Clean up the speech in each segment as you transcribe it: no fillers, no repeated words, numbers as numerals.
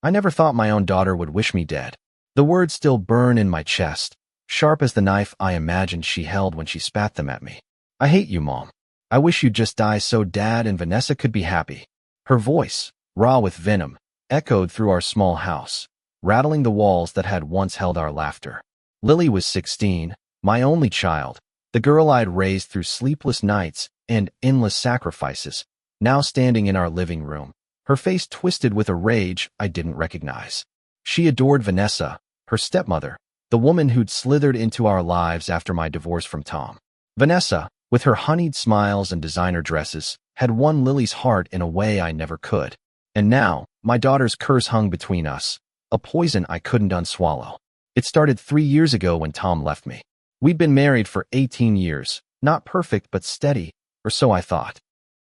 I never thought my own daughter would wish me dead. The words still burn in my chest, sharp as the knife I imagined she held when she spat them at me. I hate you, Mom. I wish you'd just die so Dad and Vanessa could be happy. Her voice, raw with venom, echoed through our small house, rattling the walls that had once held our laughter. Lily was 16, my only child, the girl I'd raised through sleepless nights and endless sacrifices, now standing in our living room, her face twisted with a rage I didn't recognize. She adored Vanessa, her stepmother, the woman who'd slithered into our lives after my divorce from Tom. Vanessa, with her honeyed smiles and designer dresses, had won Lily's heart in a way I never could. And now, my daughter's curse hung between us, a poison I couldn't unswallow. It started 3 years ago when Tom left me. We'd been married for 18 years, not perfect but steady, or so I thought.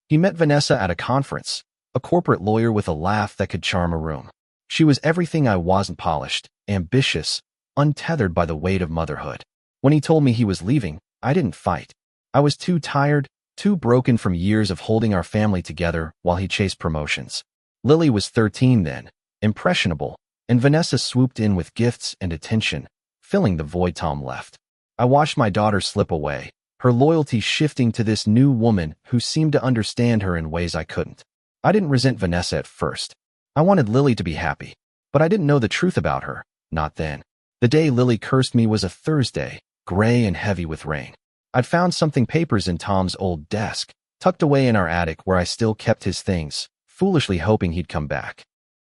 He met Vanessa at a conference, a corporate lawyer with a laugh that could charm a room. She was everything I wasn't: polished, ambitious, untethered by the weight of motherhood. When he told me he was leaving, I didn't fight. I was too tired, too broken from years of holding our family together while he chased promotions. Lily was 13 then, impressionable, and Vanessa swooped in with gifts and attention, filling the void Tom left. I watched my daughter slip away, her loyalty shifting to this new woman who seemed to understand her in ways I couldn't. I didn't resent Vanessa at first. I wanted Lily to be happy, but I didn't know the truth about her, not then. The day Lily cursed me was a Thursday, gray and heavy with rain. I'd found something papers in Tom's old desk, tucked away in our attic where I still kept his things, foolishly hoping he'd come back.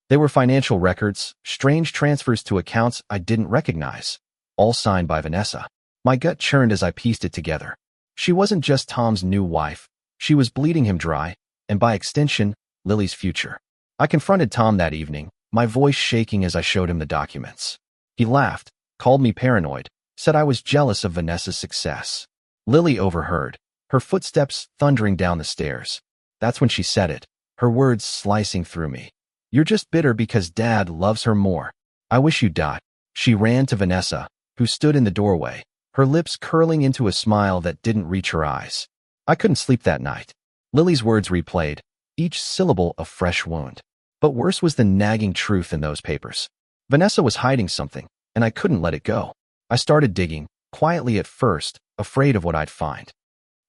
They were financial records, strange transfers to accounts I didn't recognize, all signed by Vanessa. My gut churned as I pieced it together. She wasn't just Tom's new wife, she was bleeding him dry, and by extension, Lily's future. I confronted Tom that evening, my voice shaking as I showed him the documents. He laughed, called me paranoid, said I was jealous of Vanessa's success. Lily overheard, her footsteps thundering down the stairs. That's when she said it, her words slicing through me. You're just bitter because Dad loves her more. I wish you'd die. She ran to Vanessa, who stood in the doorway, her lips curling into a smile that didn't reach her eyes. I couldn't sleep that night. Lily's words replayed, each syllable a fresh wound. But worse was the nagging truth in those papers. Vanessa was hiding something, and I couldn't let it go. I started digging, quietly at first, afraid of what I'd find.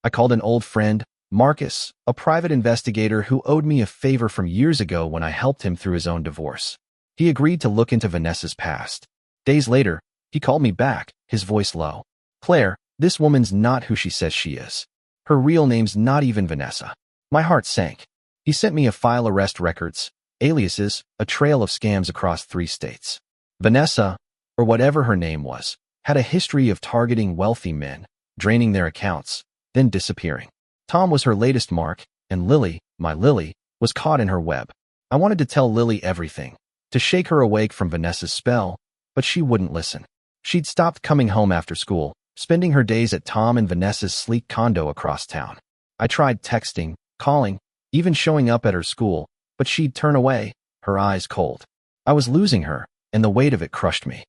I called an old friend, Marcus, a private investigator who owed me a favor from years ago when I helped him through his own divorce. He agreed to look into Vanessa's past. Days later, he called me back, his voice low. Claire, this woman's not who she says she is. Her real name's not even Vanessa. My heart sank. He sent me a file: arrest records, aliases, a trail of scams across 3 states. Vanessa, or whatever her name was, had a history of targeting wealthy men, draining their accounts, then disappearing. Tom was her latest mark, and Lily, my Lily, was caught in her web. I wanted to tell Lily everything, to shake her awake from Vanessa's spell, but she wouldn't listen. She'd stopped coming home after school, spending her days at Tom and Vanessa's sleek condo across town. I tried texting, calling, even showing up at her school, but she'd turn away, her eyes cold. I was losing her, and the weight of it crushed me.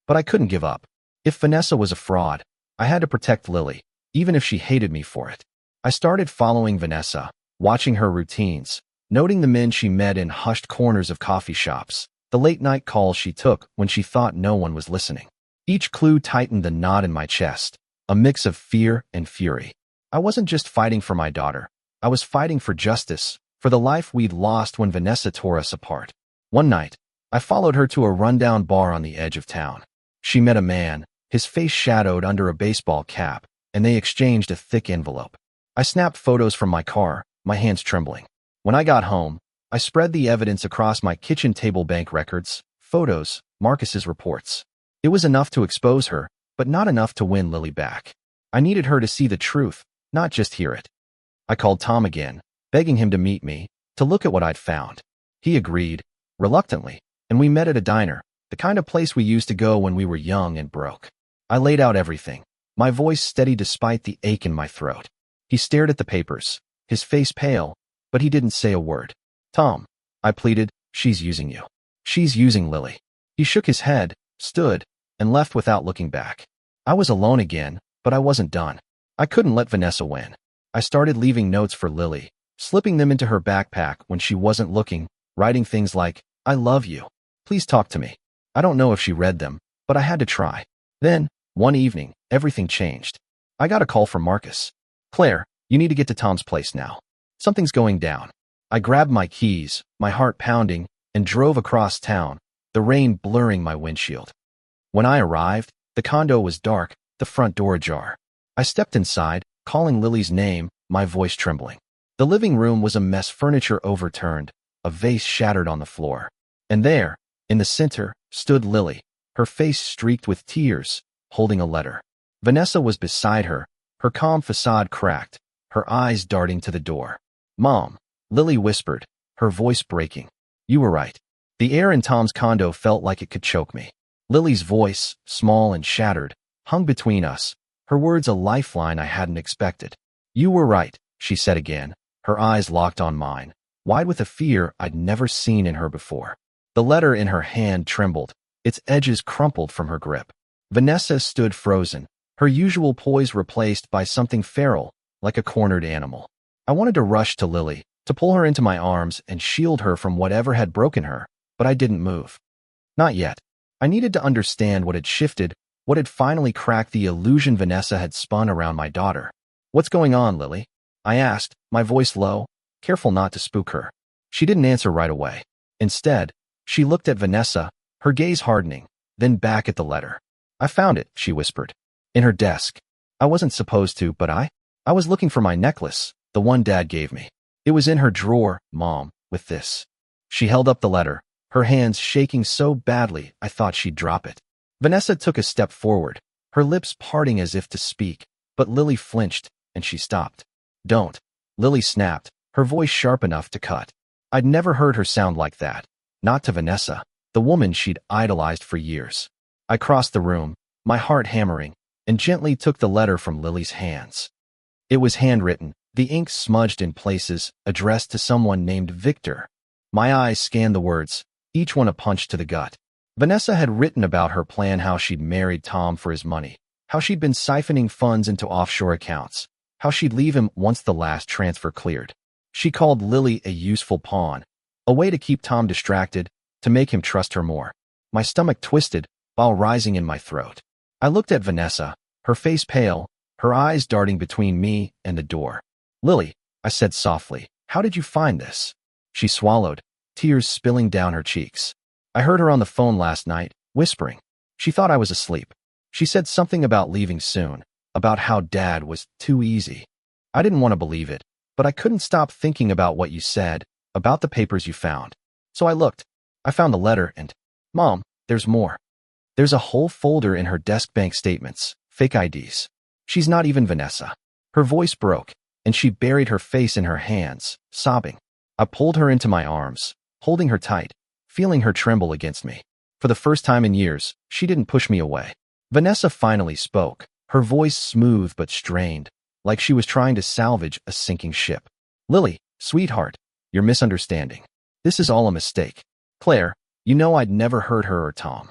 But I couldn't give up. If Vanessa was a fraud, I had to protect Lily, even if she hated me for it. I started following Vanessa, watching her routines, noting the men she met in hushed corners of coffee shops, the late-night calls she took when she thought no one was listening. Each clue tightened the knot in my chest, a mix of fear and fury. I wasn't just fighting for my daughter. I was fighting for justice, for the life we'd lost when Vanessa tore us apart. One night, I followed her to a rundown bar on the edge of town. She met a man, his face shadowed under a baseball cap, and they exchanged a thick envelope. I snapped photos from my car, my hands trembling. When I got home, I spread the evidence across my kitchen table: bank records, photos, Marcus's reports. It was enough to expose her, but not enough to win Lily back. I needed her to see the truth, not just hear it. I called Tom again, begging him to meet me, to look at what I'd found. He agreed, reluctantly, and we met at a diner, the kind of place we used to go when we were young and broke. I laid out everything, my voice steady despite the ache in my throat. He stared at the papers, his face pale, but he didn't say a word. Tom, I pleaded, she's using you. She's using Lily. He shook his head, stood, and left without looking back. I was alone again, but I wasn't done. I couldn't let Vanessa win. I started leaving notes for Lily, slipping them into her backpack when she wasn't looking, writing things like, I love you, Please talk to me. I don't know if she read them, but I had to try. Then, one evening, everything changed. I got a call from Marcus. Claire, you need to get to Tom's place now. Something's going down. I grabbed my keys, my heart pounding, and drove across town, the rain blurring my windshield. When I arrived, the condo was dark, the front door ajar. I stepped inside, calling Lily's name, my voice trembling. The living room was a mess, furniture overturned, a vase shattered on the floor. And there, in the center, stood Lily, her face streaked with tears, holding a letter. Vanessa was beside her, her calm facade cracked, her eyes darting to the door. Mom, Lily whispered, her voice breaking. You were right. The air in Tom's condo felt like it could choke me. Lily's voice, small and shattered, hung between us, her words a lifeline I hadn't expected. You were right, she said again, her eyes locked on mine, wide with a fear I'd never seen in her before. The letter in her hand trembled, its edges crumpled from her grip. Vanessa stood frozen, her usual poise replaced by something feral, like a cornered animal. I wanted to rush to Lily, to pull her into my arms and shield her from whatever had broken her, but I didn't move. Not yet. I needed to understand what had shifted, what had finally cracked the illusion Vanessa had spun around my daughter. What's going on, Lily? I asked, my voice low, careful not to spook her. She didn't answer right away. Instead, she looked at Vanessa, her gaze hardening, then back at the letter. I found it, she whispered. In her desk. I wasn't supposed to, but I was looking for my necklace, the one Dad gave me. It was in her drawer, Mom, with this. She held up the letter, her hands shaking so badly I thought she'd drop it. Vanessa took a step forward, her lips parting as if to speak, but Lily flinched, and she stopped. Don't. Lily snapped, her voice sharp enough to cut. I'd never heard her sound like that. Not to Vanessa, the woman she'd idolized for years. I crossed the room, my heart hammering, and gently took the letter from Lily's hands. It was handwritten, the ink smudged in places, addressed to someone named Victor. My eyes scanned the words, each one a punch to the gut. Vanessa had written about her plan, how she'd married Tom for his money, how she'd been siphoning funds into offshore accounts, how she'd leave him once the last transfer cleared. She called Lily a useful pawn, a way to keep Tom distracted, to make him trust her more. My stomach twisted, while rising in my throat. I looked at Vanessa, her face pale, her eyes darting between me and the door. Lily, I said softly, how did you find this? She swallowed, tears spilling down her cheeks. I heard her on the phone last night, whispering. She thought I was asleep. She said something about leaving soon, about how Dad was too easy. I didn't want to believe it, but I couldn't stop thinking about what you said, about the papers you found. So I looked. I found the letter and, Mom, there's more. There's a whole folder in her desk, bank statements, fake IDs. She's not even Vanessa. Her voice broke, and she buried her face in her hands, sobbing. I pulled her into my arms, holding her tight, feeling her tremble against me. For the first time in years, she didn't push me away. Vanessa finally spoke, her voice smooth but strained, like she was trying to salvage a sinking ship. Lily, sweetheart, you're misunderstanding. This is all a mistake. Claire, you know I'd never hurt her or Tom.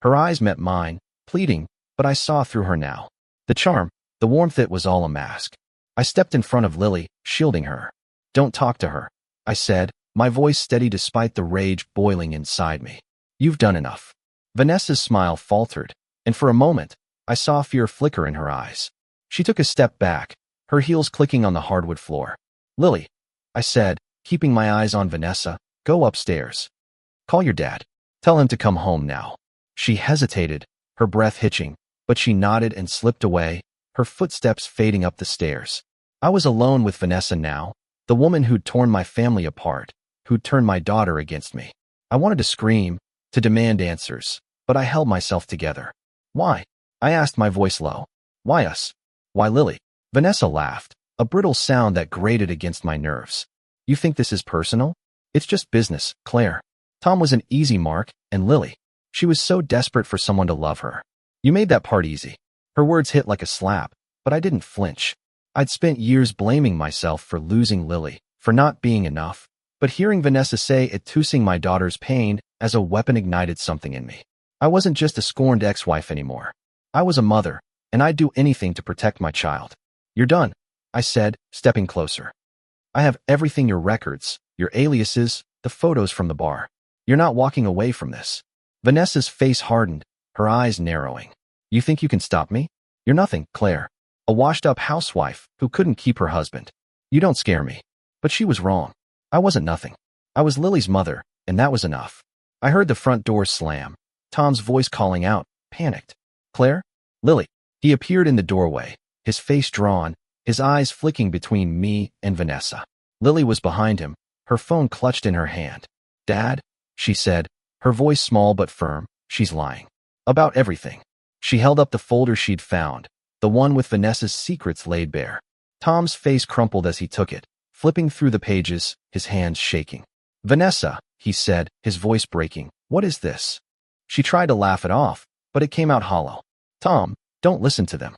Her eyes met mine, pleading, but I saw through her now. The charm, the warmth, it was all a mask. I stepped in front of Lily, shielding her. Don't talk to her, I said, my voice steady despite the rage boiling inside me. You've done enough. Vanessa's smile faltered, and for a moment, I saw fear flicker in her eyes. She took a step back, her heels clicking on the hardwood floor. Lily, I said, keeping my eyes on Vanessa, go upstairs. Call your dad. Tell him to come home now. She hesitated, her breath hitching, but she nodded and slipped away, her footsteps fading up the stairs. I was alone with Vanessa now, the woman who'd torn my family apart, who'd turned my daughter against me. I wanted to scream, to demand answers, but I held myself together. Why? I asked, my voice low. Why us? Why Lily? Vanessa laughed, a brittle sound that grated against my nerves. You think this is personal? It's just business, Claire. Tom was an easy mark, and Lily. She was so desperate for someone to love her. You made that part easy. Her words hit like a slap, but I didn't flinch. I'd spent years blaming myself for losing Lily, for not being enough, but hearing Vanessa say it, using my daughter's pain as a weapon, ignited something in me. I wasn't just a scorned ex-wife anymore. I was a mother, and I'd do anything to protect my child. You're done, I said, stepping closer. I have everything, your records, your aliases, the photos from the bar. You're not walking away from this. Vanessa's face hardened, her eyes narrowing. You think you can stop me? You're nothing, Claire. A washed-up housewife who couldn't keep her husband. You don't scare me. But she was wrong. I wasn't nothing. I was Lily's mother, and that was enough. I heard the front door slam. Tom's voice calling out, panicked. Claire? Lily. He appeared in the doorway, his face drawn, his eyes flicking between me and Vanessa. Lily was behind him, her phone clutched in her hand. Dad? She said, her voice small but firm. She's lying. About everything. She held up the folder she'd found, the one with Vanessa's secrets laid bare. Tom's face crumpled as he took it, flipping through the pages, his hands shaking. Vanessa, he said, his voice breaking, what is this? She tried to laugh it off, but it came out hollow. Tom, don't listen to them.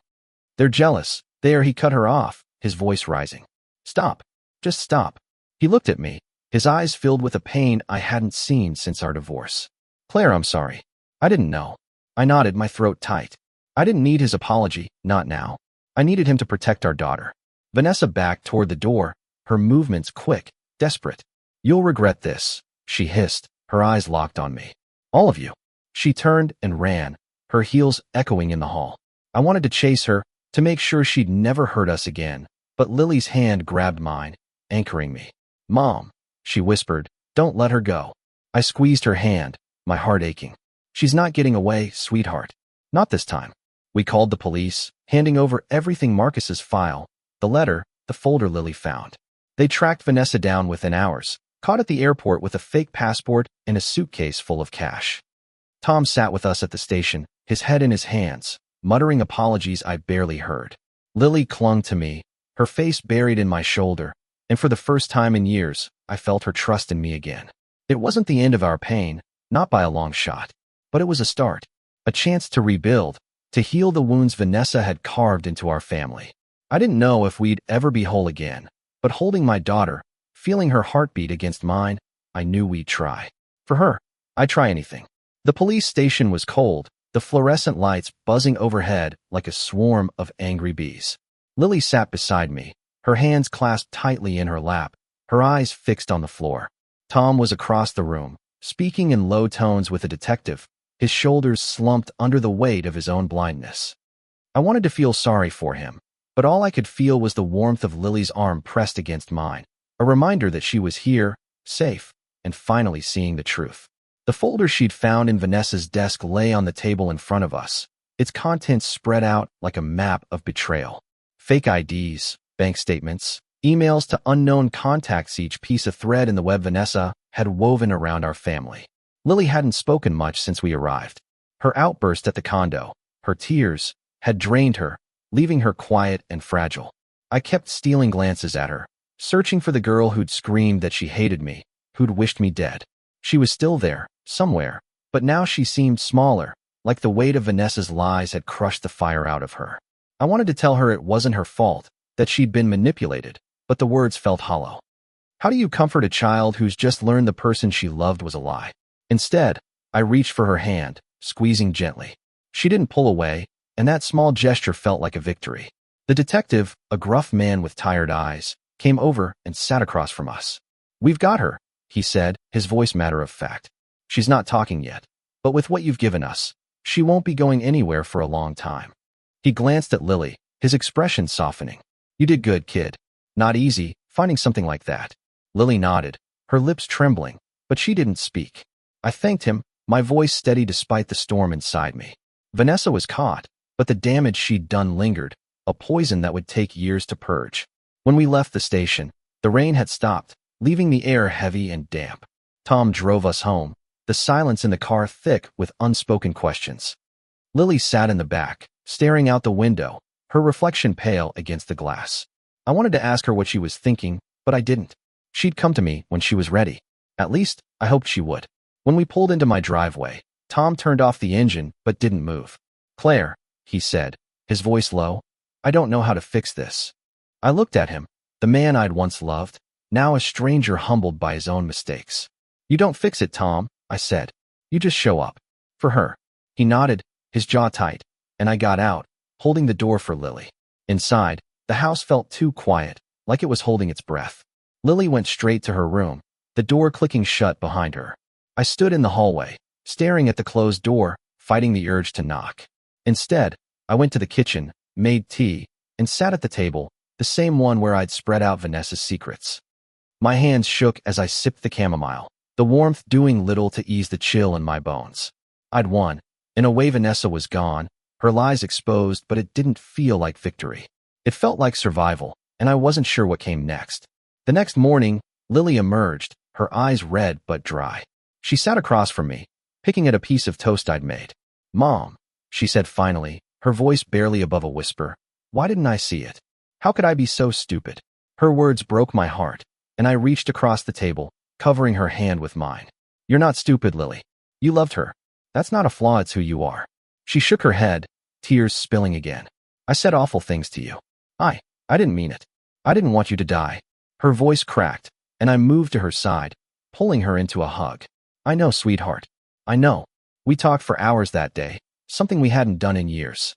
They're jealous. There, he cut her off, his voice rising. Stop. Just stop. He looked at me, his eyes filled with a pain I hadn't seen since our divorce. Claire, I'm sorry. I didn't know. I nodded, my throat tight. I didn't need his apology, not now. I needed him to protect our daughter. Vanessa backed toward the door, her movements quick, desperate. You'll regret this, she hissed, her eyes locked on me. All of you. She turned and ran, her heels echoing in the hall. I wanted to chase her, to make sure she'd never hurt us again, but Lily's hand grabbed mine, anchoring me. Mom, she whispered, don't let her go. I squeezed her hand, my heart aching. She's not getting away, sweetheart. Not this time. We called the police, handing over everything: Marcus's file, the letter, the folder Lily found. They tracked Vanessa down within hours, caught at the airport with a fake passport and a suitcase full of cash. Tom sat with us at the station, his head in his hands, muttering apologies I barely heard. Lily clung to me, her face buried in my shoulder, and for the first time in years, I felt her trust in me again. It wasn't the end of our pain, not by a long shot, but it was a start, a chance to rebuild, to heal the wounds Vanessa had carved into our family. I didn't know if we'd ever be whole again, but holding my daughter, feeling her heartbeat against mine, I knew we'd try. For her, I'd try anything. The police station was cold, the fluorescent lights buzzing overhead like a swarm of angry bees. Lily sat beside me, her hands clasped tightly in her lap, her eyes fixed on the floor. Tom was across the room, speaking in low tones with a detective, his shoulders slumped under the weight of his own blindness. I wanted to feel sorry for him, but all I could feel was the warmth of Lily's arm pressed against mine, a reminder that she was here, safe, and finally seeing the truth. The folder she'd found in Vanessa's desk lay on the table in front of us, its contents spread out like a map of betrayal. Fake IDs, bank statements, emails to unknown contacts, each piece of thread in the web Vanessa had woven around our family. Lily hadn't spoken much since we arrived. Her outburst at the condo, her tears, had drained her, leaving her quiet and fragile. I kept stealing glances at her, searching for the girl who'd screamed that she hated me, who'd wished me dead. She was still there, somewhere, but now she seemed smaller, like the weight of Vanessa's lies had crushed the fire out of her. I wanted to tell her it wasn't her fault, that she'd been manipulated, but the words felt hollow. How do you comfort a child who's just learned the person she loved was a lie? Instead, I reached for her hand, squeezing gently. She didn't pull away, and that small gesture felt like a victory. The detective, a gruff man with tired eyes, came over and sat across from us. We've got her, he said, his voice matter of fact. She's not talking yet, but with what you've given us, she won't be going anywhere for a long time. He glanced at Lily, his expression softening. You did good, kid. Not easy, finding something like that. Lily nodded, her lips trembling, but she didn't speak. I thanked him, my voice steady despite the storm inside me. Vanessa was caught, but the damage she'd done lingered, a poison that would take years to purge. When we left the station, the rain had stopped, leaving the air heavy and damp. Tom drove us home, the silence in the car thick with unspoken questions. Lily sat in the back, staring out the window, her reflection pale against the glass. I wanted to ask her what she was thinking, but I didn't. She'd come to me when she was ready. At least, I hoped she would. When we pulled into my driveway, Tom turned off the engine but didn't move. Claire, he said, his voice low, I don't know how to fix this. I looked at him, the man I'd once loved, now a stranger humbled by his own mistakes. You don't fix it, Tom, I said. You just show up. For her. He nodded, his jaw tight, and I got out, holding the door for Lily. Inside, the house felt too quiet, like it was holding its breath. Lily went straight to her room, the door clicking shut behind her. I stood in the hallway, staring at the closed door, fighting the urge to knock. Instead, I went to the kitchen, made tea, and sat at the table, the same one where I'd spread out Vanessa's secrets. My hands shook as I sipped the chamomile, the warmth doing little to ease the chill in my bones. I'd won. In a way, Vanessa was gone, her lies exposed, but it didn't feel like victory. It felt like survival, and I wasn't sure what came next. The next morning, Lily emerged, her eyes red but dry. She sat across from me, picking at a piece of toast I'd made. "Mom," she said finally, her voice barely above a whisper. "Why didn't I see it? How could I be so stupid?" Her words broke my heart, and I reached across the table, covering her hand with mine. "You're not stupid, Lily. You loved her. That's not a flaw, it's who you are." She shook her head, tears spilling again. "I said awful things to you. I didn't mean it. I didn't want you to die." Her voice cracked, and I moved to her side, pulling her into a hug. "I know, sweetheart. I know. We talked for hours that day, something we hadn't done in years."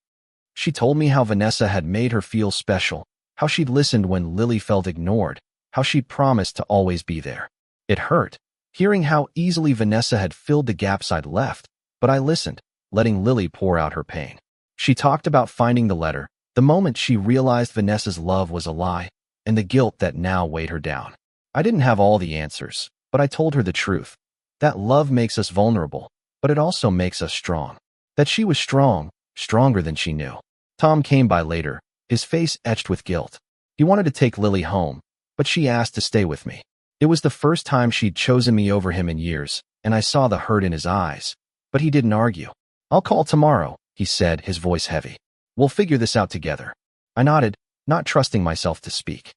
She told me how Vanessa had made her feel special, how she'd listened when Lily felt ignored, how she'd promised to always be there. It hurt, hearing how easily Vanessa had filled the gaps I'd left, but I listened, letting Lily pour out her pain. She talked about finding the letter, the moment she realized Vanessa's love was a lie, and the guilt that now weighed her down. I didn't have all the answers, but I told her the truth. That love makes us vulnerable, but it also makes us strong. That she was strong, stronger than she knew. Tom came by later, his face etched with guilt. He wanted to take Lily home, but she asked to stay with me. It was the first time she'd chosen me over him in years, and I saw the hurt in his eyes. But he didn't argue. "I'll call tomorrow," he said, his voice heavy. "We'll figure this out together." I nodded, not trusting myself to speak.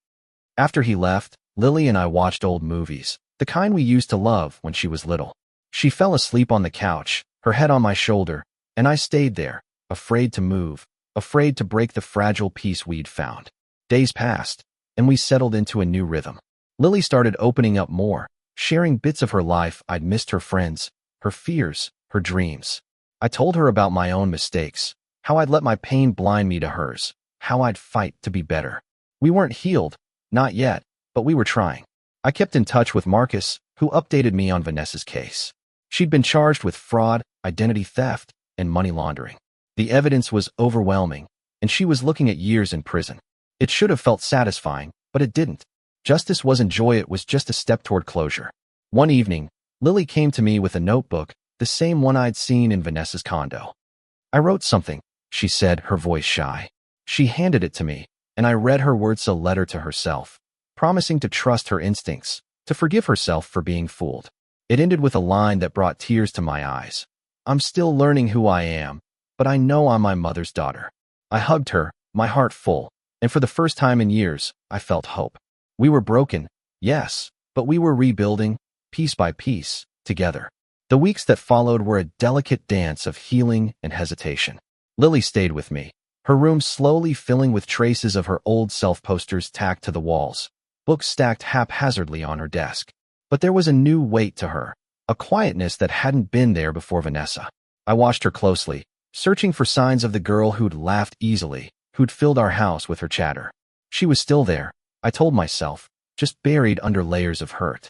After he left, Lily and I watched old movies, the kind we used to love when she was little. She fell asleep on the couch, her head on my shoulder, and I stayed there, afraid to move, afraid to break the fragile peace we'd found. Days passed, and we settled into a new rhythm. Lily started opening up more, sharing bits of her life I'd missed, her friends, her fears, her dreams. I told her about my own mistakes, how I'd let my pain blind me to hers, how I'd fight to be better. We weren't healed, not yet, but we were trying. I kept in touch with Marcus, who updated me on Vanessa's case. She'd been charged with fraud, identity theft, and money laundering. The evidence was overwhelming, and she was looking at years in prison. It should have felt satisfying, but it didn't. Justice wasn't joy, it was just a step toward closure. One evening, Lily came to me with a notebook, the same one I'd seen in Vanessa's condo. "I wrote something," she said, her voice shy. She handed it to me, and I read her words, a letter to herself, promising to trust her instincts, to forgive herself for being fooled. It ended with a line that brought tears to my eyes. "I'm still learning who I am, but I know I'm my mother's daughter." I hugged her, my heart full, and for the first time in years, I felt hope. We were broken, yes, but we were rebuilding, piece by piece, together. The weeks that followed were a delicate dance of healing and hesitation. Lily stayed with me, her room slowly filling with traces of her old self, posters tacked to the walls, books stacked haphazardly on her desk. But there was a new weight to her, a quietness that hadn't been there before Vanessa. I watched her closely, searching for signs of the girl who'd laughed easily, who'd filled our house with her chatter. She was still there, I told myself, just buried under layers of hurt.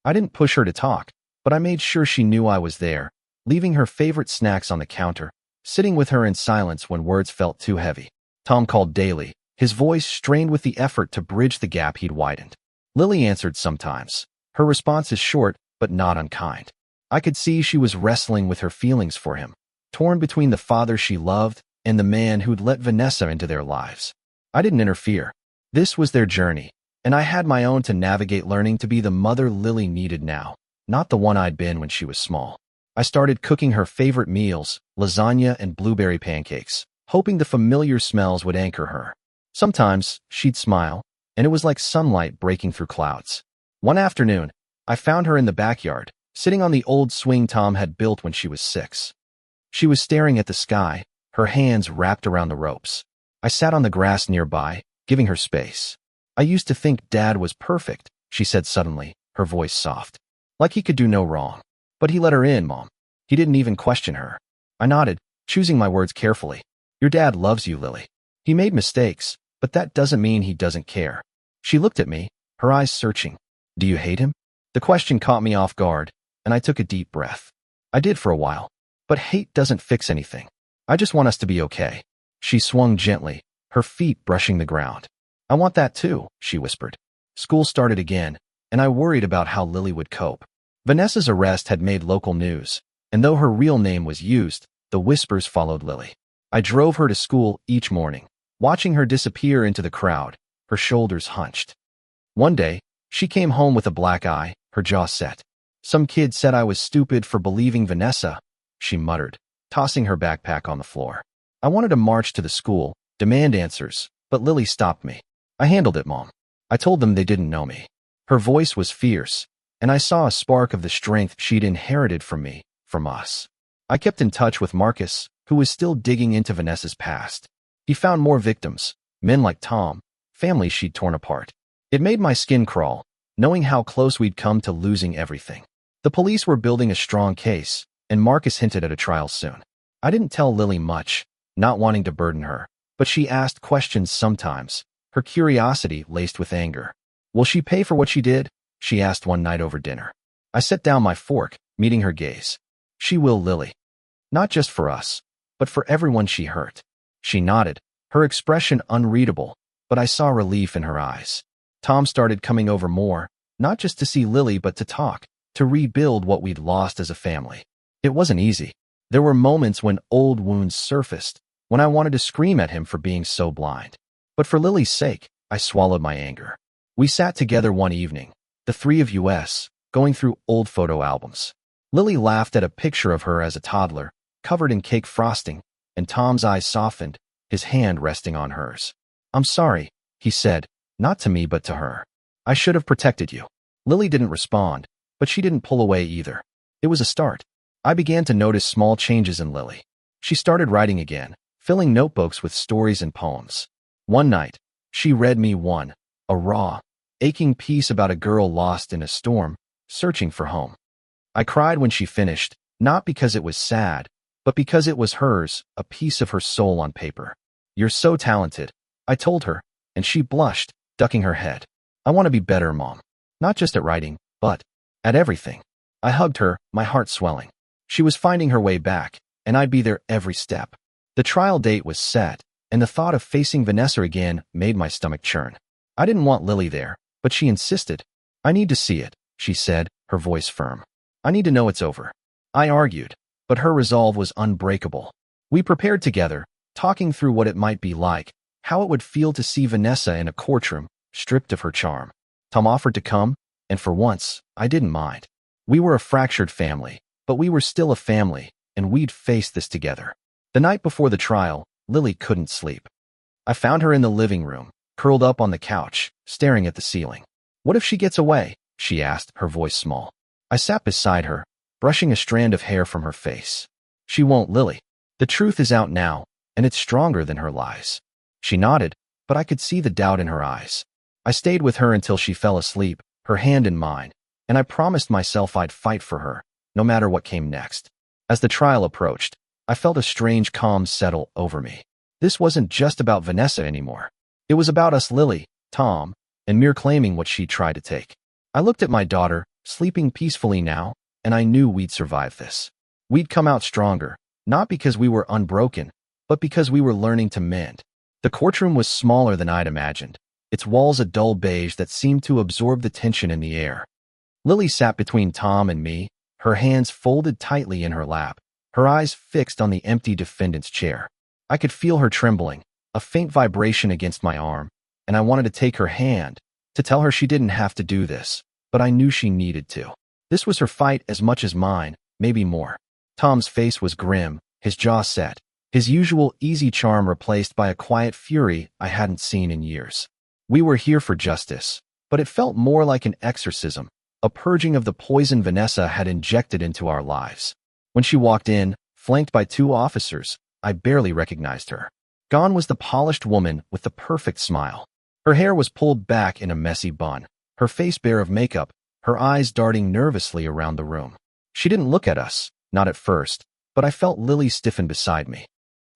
I didn't push her to talk, but I made sure she knew I was there, leaving her favorite snacks on the counter, sitting with her in silence when words felt too heavy. Tom called daily, his voice strained with the effort to bridge the gap he'd widened. Lily answered sometimes, her responses short but not unkind. I could see she was wrestling with her feelings for him, torn between the father she loved and the man who'd let Vanessa into their lives. I didn't interfere. This was their journey, and I had my own to navigate, learning to be the mother Lily needed now, not the one I'd been when she was small. I started cooking her favorite meals, lasagna and blueberry pancakes, hoping the familiar smells would anchor her. Sometimes she'd smile, and it was like sunlight breaking through clouds. One afternoon, I found her in the backyard, sitting on the old swing Tom had built when she was 6. She was staring at the sky, her hands wrapped around the ropes. I sat on the grass nearby, giving her space. "I used to think Dad was perfect," she said suddenly, her voice soft. "Like he could do no wrong. But he let her in, Mom. He didn't even question her." I nodded, choosing my words carefully. "Your dad loves you, Lily. He made mistakes, but that doesn't mean he doesn't care." She looked at me, her eyes searching. "Do you hate him?" The question caught me off guard, and I took a deep breath. I did for a while. But hate doesn't fix anything. I just want us to be okay. She swung gently, her feet brushing the ground. I want that too, she whispered. School started again, and I worried about how Lily would cope. Vanessa's arrest had made local news, and though her real name was used, the whispers followed Lily. I drove her to school each morning, watching her disappear into the crowd, her shoulders hunched. One day, she came home with a black eye, her jaw set. Some kid said I was stupid for believing Vanessa, she muttered, tossing her backpack on the floor. I wanted to march to the school, demand answers, but Lily stopped me. I handled it, Mom. I told them they didn't know me. Her voice was fierce, and I saw a spark of the strength she'd inherited from me, from us. I kept in touch with Marcus, who was still digging into Vanessa's past. He found more victims, men like Tom, families she'd torn apart. It made my skin crawl, knowing how close we'd come to losing everything. The police were building a strong case, and Marcus hinted at a trial soon. I didn't tell Lily much, not wanting to burden her, but she asked questions sometimes, her curiosity laced with anger. Will she pay for what she did? She asked one night over dinner. I set down my fork, meeting her gaze. She will, Lily. Not just for us, but for everyone she hurt. She nodded, her expression unreadable, but I saw relief in her eyes. Tom started coming over more, not just to see Lily but to talk, to rebuild what we'd lost as a family. It wasn't easy. There were moments when old wounds surfaced, when I wanted to scream at him for being so blind. But for Lily's sake, I swallowed my anger. We sat together one evening, the three of us, going through old photo albums. Lily laughed at a picture of her as a toddler, covered in cake frosting, and Tom's eyes softened, his hand resting on hers. I'm sorry, he said, not to me but to her. I should have protected you. Lily didn't respond, but she didn't pull away either. It was a start. I began to notice small changes in Lily. She started writing again, filling notebooks with stories and poems. One night, she read me one, a raw, aching piece about a girl lost in a storm, searching for home. I cried when she finished, not because it was sad, but because it was hers, a piece of her soul on paper. You're so talented, I told her, and she blushed, ducking her head. I want to be better, Mom. Not just at writing, but at everything. I hugged her, my heart swelling. She was finding her way back, and I'd be there every step. The trial date was set, and the thought of facing Vanessa again made my stomach churn. I didn't want Lily there, but she insisted. I need to see it, she said, her voice firm. I need to know it's over. I argued, but her resolve was unbreakable. We prepared together, talking through what it might be like, how it would feel to see Vanessa in a courtroom, stripped of her charm. Tom offered to come, and for once, I didn't mind. We were a fractured family, but we were still a family, and we'd face this together. The night before the trial, Lily couldn't sleep. I found her in the living room, curled up on the couch, staring at the ceiling. What if she gets away? She asked, her voice small. I sat beside her, brushing a strand of hair from her face. She won't, Lily. The truth is out now, and it's stronger than her lies. She nodded, but I could see the doubt in her eyes. I stayed with her until she fell asleep, her hand in mine, and I promised myself I'd fight for her, no matter what came next. As the trial approached, I felt a strange calm settle over me. This wasn't just about Vanessa anymore. It was about us, Lily, Tom, and mere claiming what she tried to take. I looked at my daughter, sleeping peacefully now, and I knew we'd survive this. We'd come out stronger, not because we were unbroken, but because we were learning to mend. The courtroom was smaller than I'd imagined, its walls a dull beige that seemed to absorb the tension in the air. Lily sat between Tom and me, her hands folded tightly in her lap, her eyes fixed on the empty defendant's chair. I could feel her trembling, a faint vibration against my arm, and I wanted to take her hand, to tell her she didn't have to do this, but I knew she needed to. This was her fight as much as mine, maybe more. Tom's face was grim, his jaw set, his usual easy charm replaced by a quiet fury I hadn't seen in years. We were here for justice, but it felt more like an exorcism, a purging of the poison Vanessa had injected into our lives. When she walked in, flanked by two officers, I barely recognized her. Gone was the polished woman with the perfect smile. Her hair was pulled back in a messy bun, her face bare of makeup, her eyes darting nervously around the room. She didn't look at us, not at first, but I felt Lily stiffen beside me.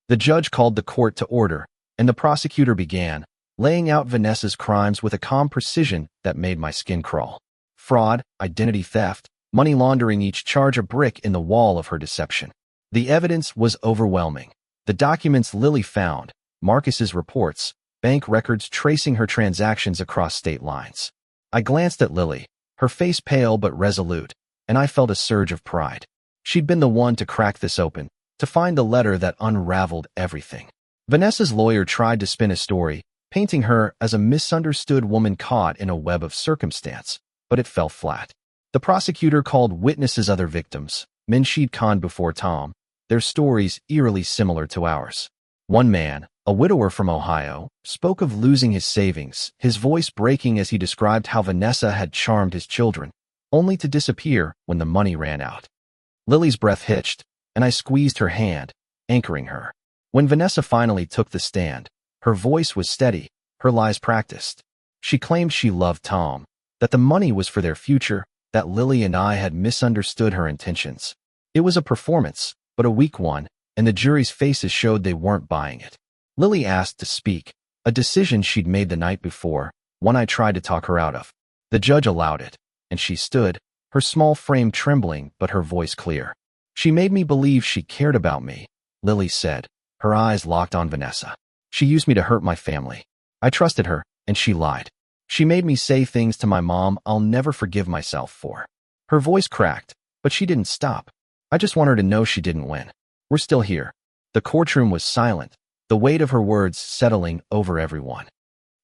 The judge called the court to order, and the prosecutor began, laying out Vanessa's crimes with a calm precision that made my skin crawl. Fraud, identity theft, money laundering each charge a brick in the wall of her deception. The evidence was overwhelming. The documents Lily found, Marcus's reports, bank records tracing her transactions across state lines. I glanced at Lily, her face pale but resolute, and I felt a surge of pride. She'd been the one to crack this open, to find the letter that unraveled everything. Vanessa's lawyer tried to spin a story, painting her as a misunderstood woman caught in a web of circumstance, but it fell flat. The prosecutor called witnesses other victims, men she'd conned before Tom, their stories eerily similar to ours. One man, a widower from Ohio, spoke of losing his savings, his voice breaking as he described how Vanessa had charmed his children, only to disappear when the money ran out. Lily's breath hitched, and I squeezed her hand, anchoring her. When Vanessa finally took the stand, her voice was steady, her lies practiced. She claimed she loved Tom, that the money was for their future, that Lily and I had misunderstood her intentions. It was a performance, but a weak one, and the jury's faces showed they weren't buying it. Lily asked to speak, a decision she'd made the night before, one I tried to talk her out of. The judge allowed it, and she stood, her small frame trembling but her voice clear. She made me believe she cared about me, Lily said, her eyes locked on Vanessa. She used me to hurt my family. I trusted her, and she lied. She made me say things to my mom I'll never forgive myself for. Her voice cracked, but she didn't stop. I just want her to know she didn't win. We're still here. The courtroom was silent, the weight of her words settling over everyone.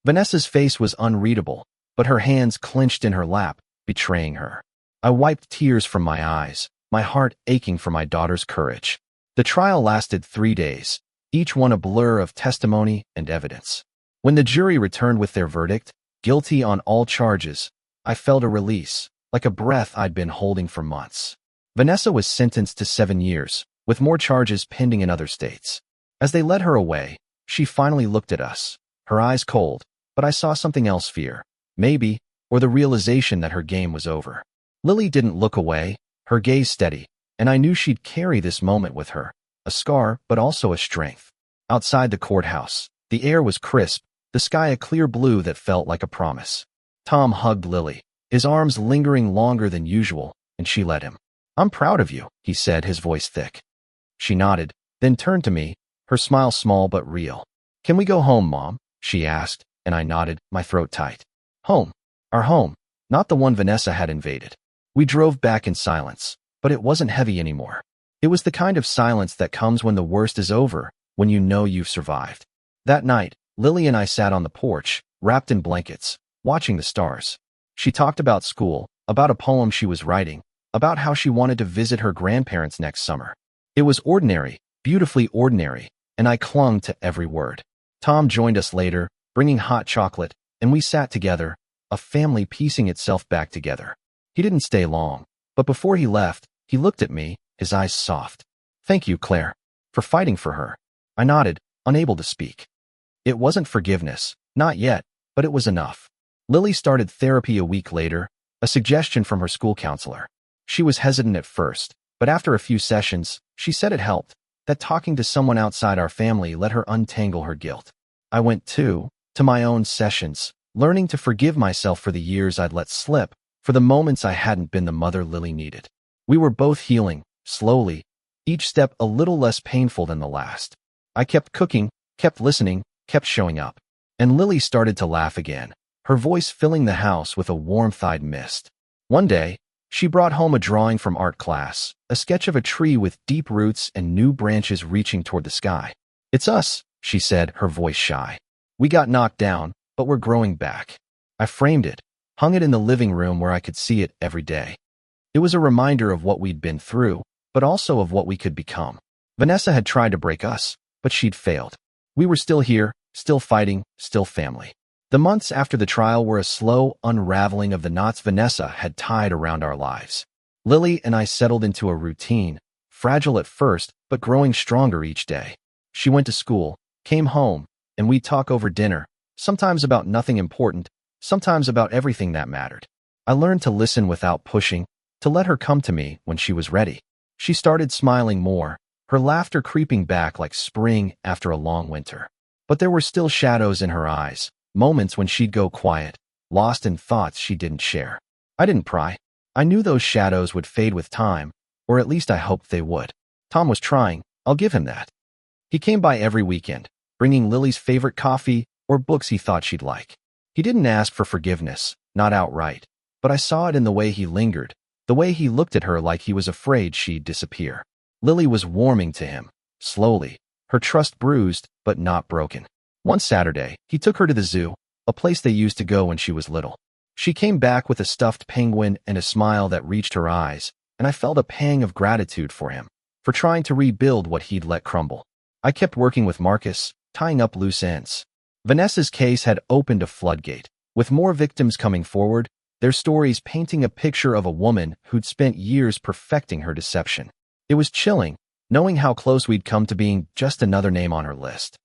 Vanessa's face was unreadable, but her hands clenched in her lap, betraying her. I wiped tears from my eyes, my heart aching for my daughter's courage. The trial lasted 3 days, each one a blur of testimony and evidence. When the jury returned with their verdict, guilty on all charges, I felt a release, like a breath I'd been holding for months. Vanessa was sentenced to 7 years, with more charges pending in other states. As they led her away, she finally looked at us, her eyes cold, but I saw something else: fear, maybe, or the realization that her game was over. Lily didn't look away, her gaze steady, and I knew she'd carry this moment with her, a scar but also a strength. Outside the courthouse, the air was crisp, the sky a clear blue that felt like a promise. Tom hugged Lily, his arms lingering longer than usual, and she let him. "I'm proud of you," he said, his voice thick. She nodded, then turned to me, her smile small but real. "Can we go home, Mom?" she asked, and I nodded, my throat tight. Home. Our home, not the one Vanessa had invaded. We drove back in silence, but it wasn't heavy anymore. It was the kind of silence that comes when the worst is over, when you know you've survived. That night, Lily and I sat on the porch, wrapped in blankets, watching the stars. She talked about school, about a poem she was writing, about how she wanted to visit her grandparents next summer. It was ordinary, beautifully ordinary, and I clung to every word. Tom joined us later, bringing hot chocolate, and we sat together, a family piecing itself back together. He didn't stay long, but before he left, he looked at me, his eyes soft. "Thank you, Claire, for fighting for her." I nodded, unable to speak. It wasn't forgiveness, not yet, but it was enough. Lily started therapy a week later, a suggestion from her school counselor. She was hesitant at first, but after a few sessions, she said it helped, that talking to someone outside our family let her untangle her guilt. I went too, to my own sessions, learning to forgive myself for the years I'd let slip, for the moments I hadn't been the mother Lily needed. We were both healing, slowly, each step a little less painful than the last. I kept cooking, kept listening, kept showing up. And Lily started to laugh again, her voice filling the house with a warmth-eyed mist. One day, she brought home a drawing from art class, a sketch of a tree with deep roots and new branches reaching toward the sky. "It's us," she said, her voice shy. "We got knocked down, but we're growing back." I framed it, hung it in the living room where I could see it every day. It was a reminder of what we'd been through, but also of what we could become. Vanessa had tried to break us, but she'd failed. We were still here, still fighting, still family. The months after the trial were a slow unraveling of the knots Vanessa had tied around our lives. Lily and I settled into a routine, fragile at first, but growing stronger each day. She went to school, came home, and we'd talk over dinner, sometimes about nothing important, sometimes about everything that mattered. I learned to listen without pushing, to let her come to me when she was ready. She started smiling more, her laughter creeping back like spring after a long winter. But there were still shadows in her eyes, moments when she'd go quiet, lost in thoughts she didn't share. I didn't pry. I knew those shadows would fade with time, or at least I hoped they would. Tom was trying, I'll give him that. He came by every weekend, bringing Lily's favorite coffee or books he thought she'd like. He didn't ask for forgiveness, not outright, but I saw it in the way he lingered, the way he looked at her like he was afraid she'd disappear. Lily was warming to him, slowly, her trust bruised but not broken. One Saturday, he took her to the zoo, a place they used to go when she was little. She came back with a stuffed penguin and a smile that reached her eyes, and I felt a pang of gratitude for him, for trying to rebuild what he'd let crumble. I kept working with Marcus, tying up loose ends. Vanessa's case had opened a floodgate, with more victims coming forward, their stories painting a picture of a woman who'd spent years perfecting her deception. It was chilling, knowing how close we'd come to being just another name on her list.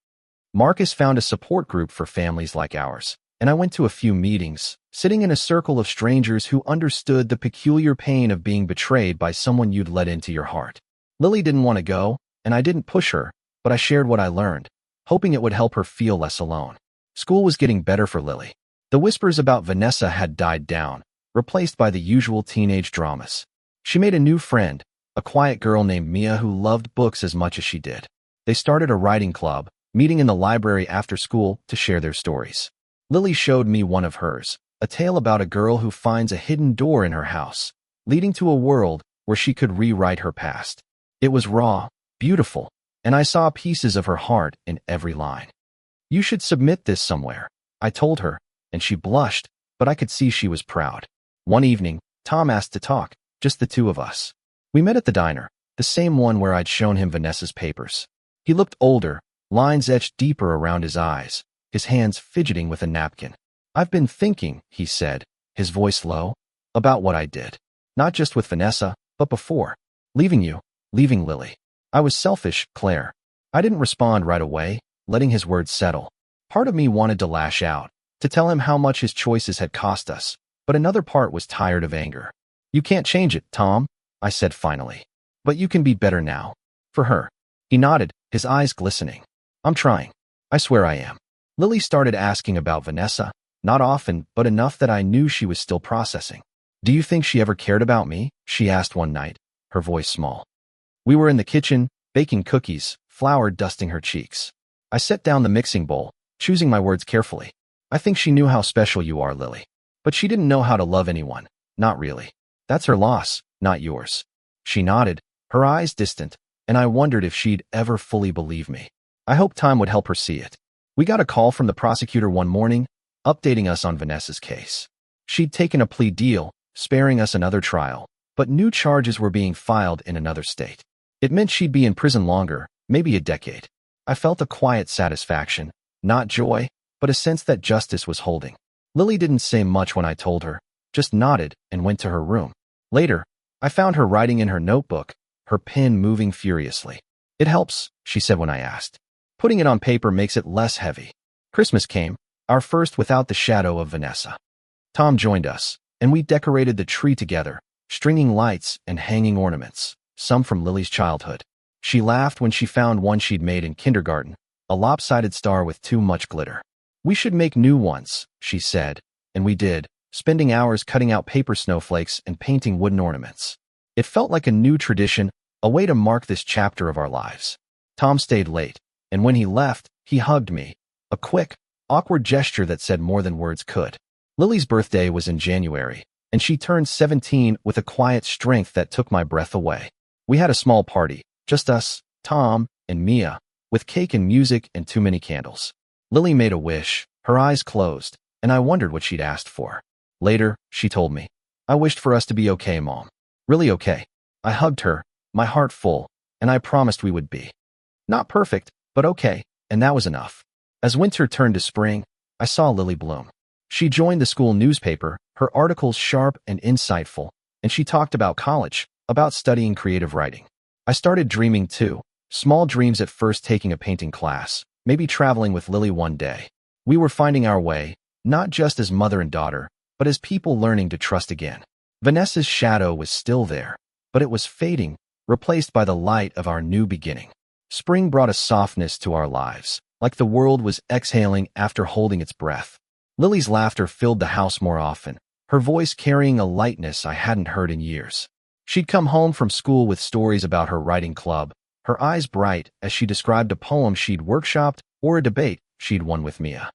Marcus found a support group for families like ours, and I went to a few meetings, sitting in a circle of strangers who understood the peculiar pain of being betrayed by someone you'd let into your heart. Lily didn't want to go, and I didn't push her, but I shared what I learned, hoping it would help her feel less alone. School was getting better for Lily. The whispers about Vanessa had died down, replaced by the usual teenage dramas. She made a new friend, a quiet girl named Mia who loved books as much as she did. They started a writing club, meeting in the library after school to share their stories. Lily showed me one of hers, a tale about a girl who finds a hidden door in her house, leading to a world where she could rewrite her past. It was raw, beautiful, and I saw pieces of her heart in every line. "You should submit this somewhere," I told her, and she blushed, but I could see she was proud. One evening, Tom asked to talk, just the two of us. We met at the diner, the same one where I'd shown him Vanessa's papers. He looked older, lines etched deeper around his eyes, his hands fidgeting with a napkin. "I've been thinking," he said, his voice low, "about what I did. Not just with Vanessa, but before. Leaving you, leaving Lily. I was selfish, Claire." I didn't respond right away, letting his words settle. Part of me wanted to lash out, to tell him how much his choices had cost us, but another part was tired of anger. "You can't change it, Tom," I said finally. "But you can be better now. For her." He nodded, his eyes glistening. "I'm trying. I swear I am." Lily started asking about Vanessa, not often, but enough that I knew she was still processing. "Do you think she ever cared about me?" she asked one night, her voice small. We were in the kitchen, baking cookies, flour dusting her cheeks. I set down the mixing bowl, choosing my words carefully. "I think she knew how special you are, Lily. But she didn't know how to love anyone. Not really. That's her loss, not yours." She nodded, her eyes distant, and I wondered if she'd ever fully believe me. I hoped time would help her see it. We got a call from the prosecutor one morning, updating us on Vanessa's case. She'd taken a plea deal, sparing us another trial, but new charges were being filed in another state. It meant she'd be in prison longer, maybe a decade. I felt a quiet satisfaction, not joy, but a sense that justice was holding. Lily didn't say much when I told her, just nodded and went to her room. Later, I found her writing in her notebook, her pen moving furiously. "It helps," she said when I asked. "Putting it on paper makes it less heavy." Christmas came, our first without the shadow of Vanessa. Tom joined us, and we decorated the tree together, stringing lights and hanging ornaments, some from Lily's childhood. She laughed when she found one she'd made in kindergarten, a lopsided star with too much glitter. "We should make new ones," she said, and we did, spending hours cutting out paper snowflakes and painting wooden ornaments. It felt like a new tradition, a way to mark this chapter of our lives. Tom stayed late, and when he left, he hugged me, a quick, awkward gesture that said more than words could. Lily's birthday was in January, and she turned 17 with a quiet strength that took my breath away. We had a small party, just us, Tom, and Mia, with cake and music and too many candles. Lily made a wish, her eyes closed, and I wondered what she'd asked for. Later, she told me, "I wished for us to be okay, Mom. Really okay." I hugged her, my heart full, and I promised we would be. Not perfect, but okay, and that was enough. As winter turned to spring, I saw Lily bloom. She joined the school newspaper, her articles sharp and insightful, and she talked about college, about studying creative writing. I started dreaming too, small dreams at first, taking a painting class, maybe traveling with Lily one day. We were finding our way, not just as mother and daughter, but as people learning to trust again. Vanessa's shadow was still there, but it was fading, replaced by the light of our new beginning. Spring brought a softness to our lives, like the world was exhaling after holding its breath. Lily's laughter filled the house more often, her voice carrying a lightness I hadn't heard in years. She'd come home from school with stories about her writing club, her eyes bright as she described a poem she'd workshopped or a debate she'd won with Mia.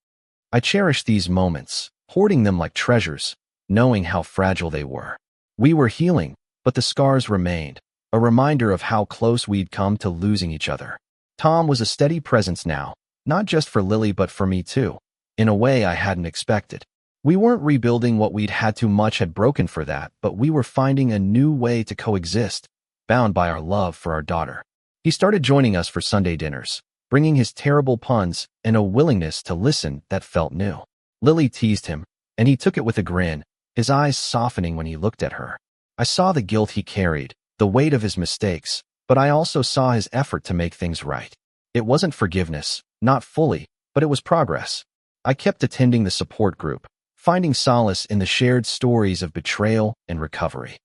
I cherished these moments, hoarding them like treasures, knowing how fragile they were. We were healing, but the scars remained, a reminder of how close we'd come to losing each other. Tom was a steady presence now, not just for Lily but for me too, in a way I hadn't expected. We weren't rebuilding what we'd had too much had broken for that, but we were finding a new way to coexist, bound by our love for our daughter. He started joining us for Sunday dinners, bringing his terrible puns and a willingness to listen that felt new. Lily teased him, and he took it with a grin, his eyes softening when he looked at her. I saw the guilt he carried, the weight of his mistakes, but I also saw his effort to make things right. It wasn't forgiveness, not fully, but it was progress. I kept attending the support group, finding solace in the shared stories of betrayal and recovery.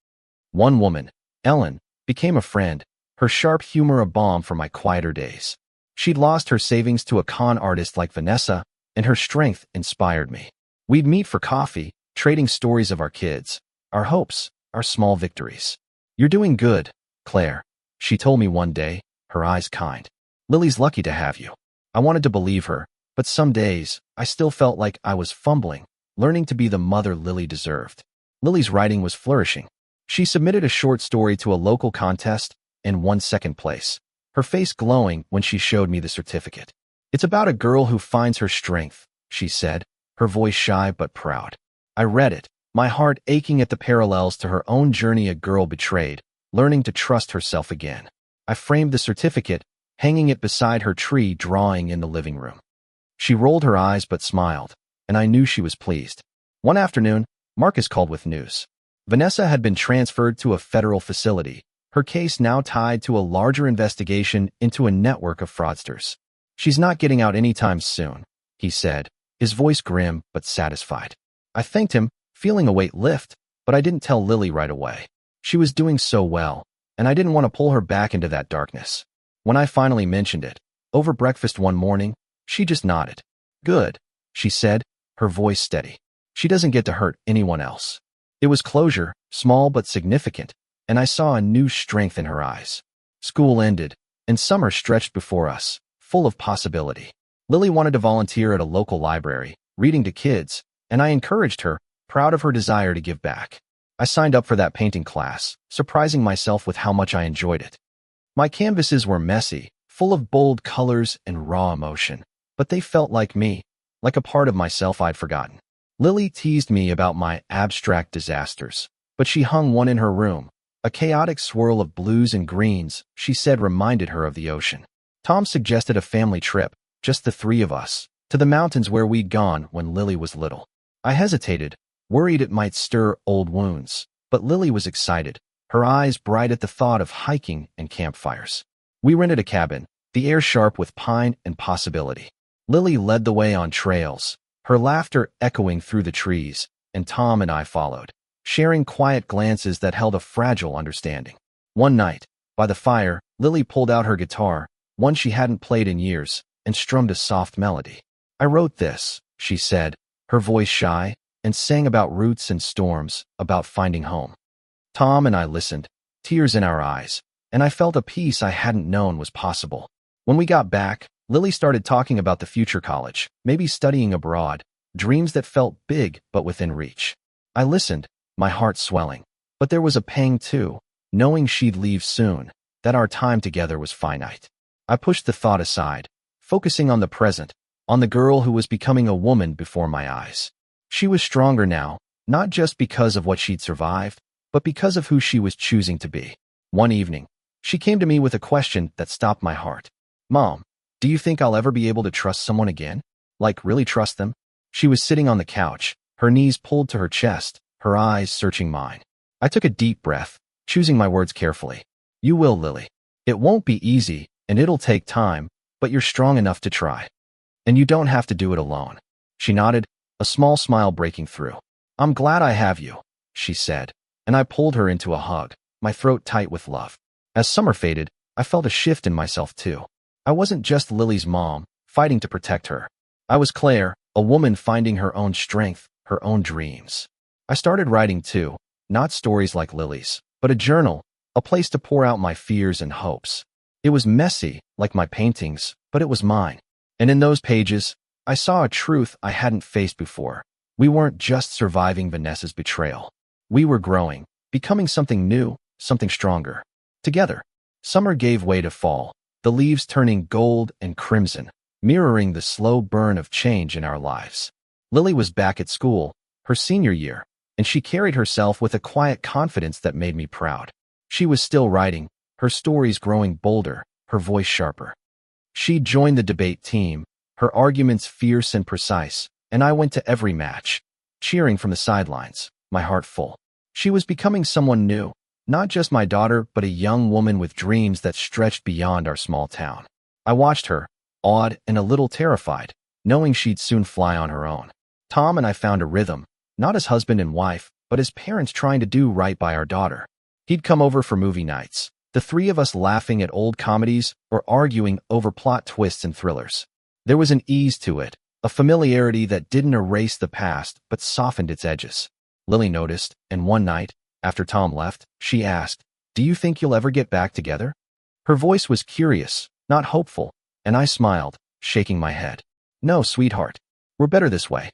One woman, Ellen, became a friend, her sharp humor a balm for my quieter days. She'd lost her savings to a con artist like Vanessa, and her strength inspired me. We'd meet for coffee, trading stories of our kids, our hopes, our small victories. "You're doing good, Claire," she told me one day, her eyes kind. "Lily's lucky to have you." I wanted to believe her, but some days, I still felt like I was fumbling, learning to be the mother Lily deserved. Lily's writing was flourishing. She submitted a short story to a local contest and won second place, her face glowing when she showed me the certificate. "It's about a girl who finds her strength," she said, her voice shy but proud. I read it, my heart aching at the parallels to her own journey, a girl betrayed, learning to trust herself again. I framed the certificate, hanging it beside her tree drawing in the living room. She rolled her eyes but smiled, and I knew she was pleased. One afternoon, Marcus called with news. Vanessa had been transferred to a federal facility, her case now tied to a larger investigation into a network of fraudsters. "She's not getting out anytime soon," he said, his voice grim but satisfied. I thanked him, feeling a weight lift, but I didn't tell Lily right away. She was doing so well, and I didn't want to pull her back into that darkness. When I finally mentioned it, over breakfast one morning, she just nodded. "Good," she said, her voice steady. "She doesn't get to hurt anyone else." It was closure, small but significant, and I saw a new strength in her eyes. School ended, and summer stretched before us, full of possibility. Lily wanted to volunteer at a local library, reading to kids, and I encouraged her, proud of her desire to give back. I signed up for that painting class, surprising myself with how much I enjoyed it. My canvases were messy, full of bold colors and raw emotion, but they felt like me, like a part of myself I'd forgotten. Lily teased me about my abstract disasters, but she hung one in her room, a chaotic swirl of blues and greens she said reminded her of the ocean. Tom suggested a family trip, just the three of us, to the mountains where we'd gone when Lily was little. I hesitated, worried it might stir old wounds, but Lily was excited, her eyes bright at the thought of hiking and campfires. We rented a cabin, the air sharp with pine and possibility. Lily led the way on trails, her laughter echoing through the trees, and Tom and I followed, sharing quiet glances that held a fragile understanding. One night, by the fire, Lily pulled out her guitar, one she hadn't played in years, and strummed a soft melody. "I wrote this," she said, her voice shy, and sang about roots and storms, about finding home. Tom and I listened, tears in our eyes, and I felt a peace I hadn't known was possible. When we got back, Lily started talking about the future college, maybe studying abroad, dreams that felt big but within reach. I listened, my heart swelling, but there was a pang too, knowing she'd leave soon, that our time together was finite. I pushed the thought aside, focusing on the present, on the girl who was becoming a woman before my eyes. She was stronger now, not just because of what she'd survived, but because of who she was choosing to be. One evening, she came to me with a question that stopped my heart. "Mom, do you think I'll ever be able to trust someone again? Like, really trust them?" She was sitting on the couch, her knees pulled to her chest, her eyes searching mine. I took a deep breath, choosing my words carefully. "You will, Lily. It won't be easy, and it'll take time, but you're strong enough to try. And you don't have to do it alone." She nodded, a small smile breaking through. "I'm glad I have you," she said, and I pulled her into a hug, my throat tight with love. As summer faded, I felt a shift in myself too. I wasn't just Lily's mom, fighting to protect her. I was Claire, a woman finding her own strength, her own dreams. I started writing too, not stories like Lily's, but a journal, a place to pour out my fears and hopes. It was messy, like my paintings, but it was mine. And in those pages, I saw a truth I hadn't faced before. We weren't just surviving Vanessa's betrayal. We were growing, becoming something new, something stronger. Together, summer gave way to fall, the leaves turning gold and crimson, mirroring the slow burn of change in our lives. Lily was back at school, her senior year, and she carried herself with a quiet confidence that made me proud. She was still writing, her stories growing bolder, her voice sharper. She joined the debate team, her arguments fierce and precise, and I went to every match, cheering from the sidelines, my heart full. She was becoming someone new, not just my daughter, but a young woman with dreams that stretched beyond our small town. I watched her, awed and a little terrified, knowing she'd soon fly on her own. Tom and I found a rhythm, not as husband and wife, but as parents trying to do right by our daughter. He'd come over for movie nights, the three of us laughing at old comedies or arguing over plot twists and thrillers. There was an ease to it, a familiarity that didn't erase the past but softened its edges. Lily noticed, and one night, after Tom left, she asked, "Do you think you'll ever get back together?" Her voice was curious, not hopeful, and I smiled, shaking my head. "No, sweetheart. We're better this way.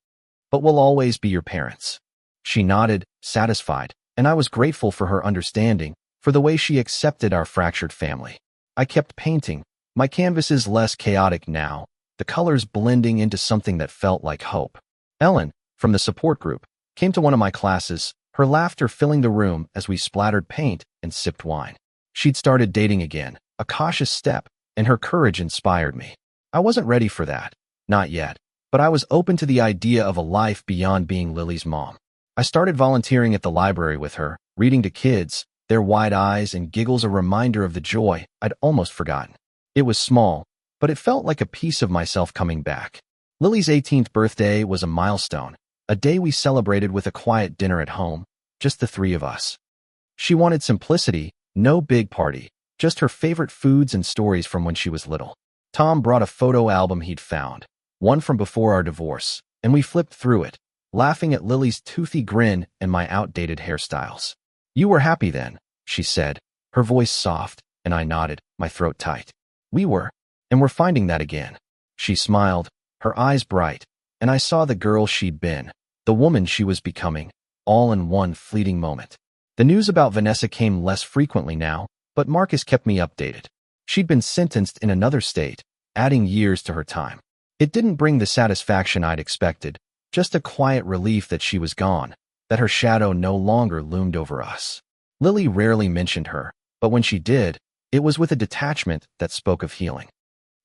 But we'll always be your parents." She nodded, satisfied, and I was grateful for her understanding, for the way she accepted our fractured family. I kept painting, my canvases less chaotic now, the colors blending into something that felt like hope. Ellen, from the support group, came to one of my classes, her laughter filling the room as we splattered paint and sipped wine. She'd started dating again, a cautious step, and her courage inspired me. I wasn't ready for that, not yet, but I was open to the idea of a life beyond being Lily's mom. I started volunteering at the library with her, reading to kids, their wide eyes and giggles a reminder of the joy I'd almost forgotten. It was small, but it felt like a piece of myself coming back. Lily's 18th birthday was a milestone, a day we celebrated with a quiet dinner at home, just the three of us. She wanted simplicity, no big party, just her favorite foods and stories from when she was little. Tom brought a photo album he'd found, one from before our divorce, and we flipped through it, laughing at Lily's toothy grin and my outdated hairstyles. "You were happy then," she said, her voice soft, and I nodded, my throat tight. "We were, and we're finding that again." She smiled, her eyes bright, and I saw the girl she'd been, the woman she was becoming, all in one fleeting moment. The news about Vanessa came less frequently now, but Marcus kept me updated. She'd been sentenced in another state, adding years to her time. It didn't bring the satisfaction I'd expected, just a quiet relief that she was gone, that her shadow no longer loomed over us. Lily rarely mentioned her, but when she did, it was with a detachment that spoke of healing.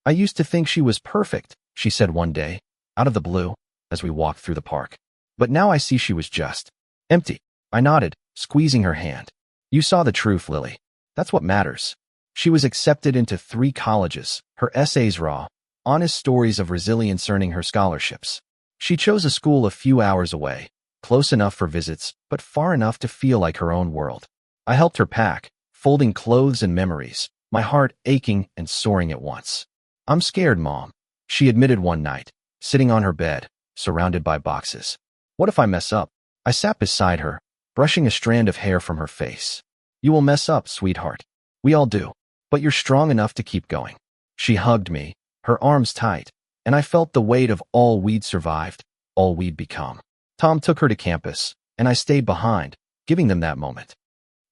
"I used to think she was perfect," she said one day, out of the blue, as we walked through the park. "But now I see she was just empty." I nodded, squeezing her hand. "You saw the truth, Lily. That's what matters." She was accepted into 3 colleges, her essays raw, honest stories of resilience earning her scholarships. She chose a school a few hours away, close enough for visits, but far enough to feel like her own world. I helped her pack, folding clothes and memories, my heart aching and soaring at once. "I'm scared, Mom," she admitted one night, sitting on her bed, surrounded by boxes. "What if I mess up?" I sat beside her, brushing a strand of hair from her face. "You will mess up, sweetheart. We all do. But you're strong enough to keep going." She hugged me, her arms tight, and I felt the weight of all we'd survived, all we'd become. Tom took her to campus, and I stayed behind, giving them that moment.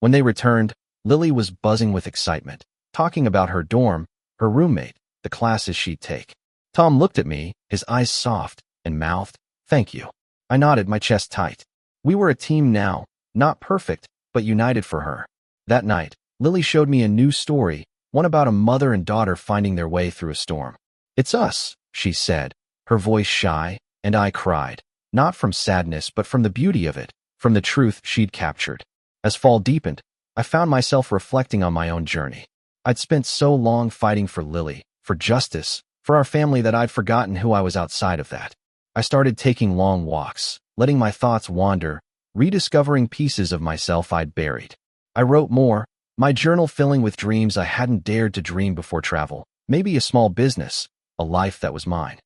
When they returned, Lily was buzzing with excitement, talking about her dorm, her roommate, the classes she'd take. Tom looked at me, his eyes soft, and mouthed, "Thank you." I nodded, my chest tight. We were a team now, not perfect, but united for her. That night, Lily showed me a new story, one about a mother and daughter finding their way through a storm. "It's us," she said, her voice shy, and I cried, not from sadness but from the beauty of it, from the truth she'd captured. As fall deepened, I found myself reflecting on my own journey. I'd spent so long fighting for Lily, for justice, for our family that I'd forgotten who I was outside of that. I started taking long walks, letting my thoughts wander, rediscovering pieces of myself I'd buried. I wrote more, my journal filling with dreams I hadn't dared to dream before travel, maybe a small business, a life that was mine.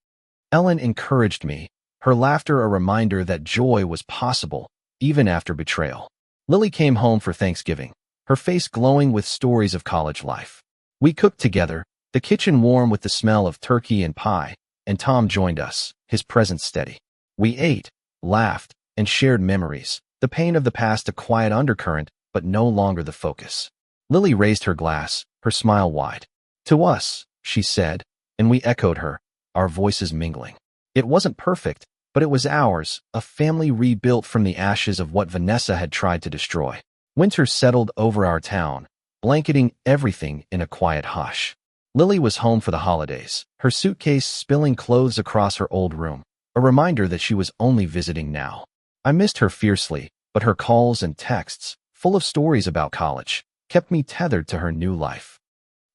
Ellen encouraged me, her laughter a reminder that joy was possible, even after betrayal. Lily came home for Thanksgiving, her face glowing with stories of college life. We cooked together, the kitchen warm with the smell of turkey and pie, and Tom joined us, his presence steady. We ate, laughed, and shared memories, the pain of the past a quiet undercurrent, but no longer the focus. Lily raised her glass, her smile wide. "To us," she said, and we echoed her, our voices mingling. It wasn't perfect, but it was ours, a family rebuilt from the ashes of what Vanessa had tried to destroy. Winter settled over our town, blanketing everything in a quiet hush. Lily was home for the holidays, her suitcase spilling clothes across her old room, a reminder that she was only visiting now. I missed her fiercely, but her calls and texts, full of stories about college, kept me tethered to her new life.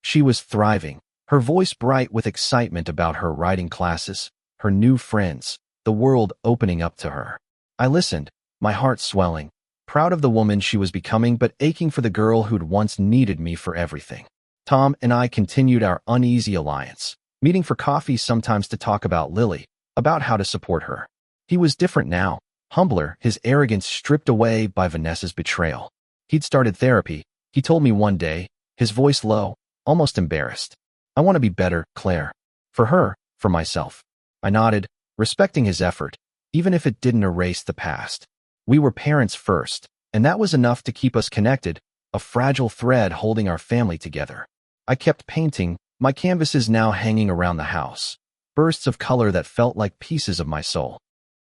She was thriving, her voice bright with excitement about her writing classes, her new friends, the world opening up to her. I listened, my heart swelling, proud of the woman she was becoming but aching for the girl who'd once needed me for everything. Tom and I continued our uneasy alliance, meeting for coffee sometimes to talk about Lily, about how to support her. He was different now, humbler, his arrogance stripped away by Vanessa's betrayal. He'd started therapy, he told me one day, his voice low, almost embarrassed. "I want to be better, Claire. For her, for myself." I nodded, respecting his effort, even if it didn't erase the past. We were parents first, and that was enough to keep us connected, a fragile thread holding our family together. I kept painting, my canvases now hanging around the house, bursts of color that felt like pieces of my soul.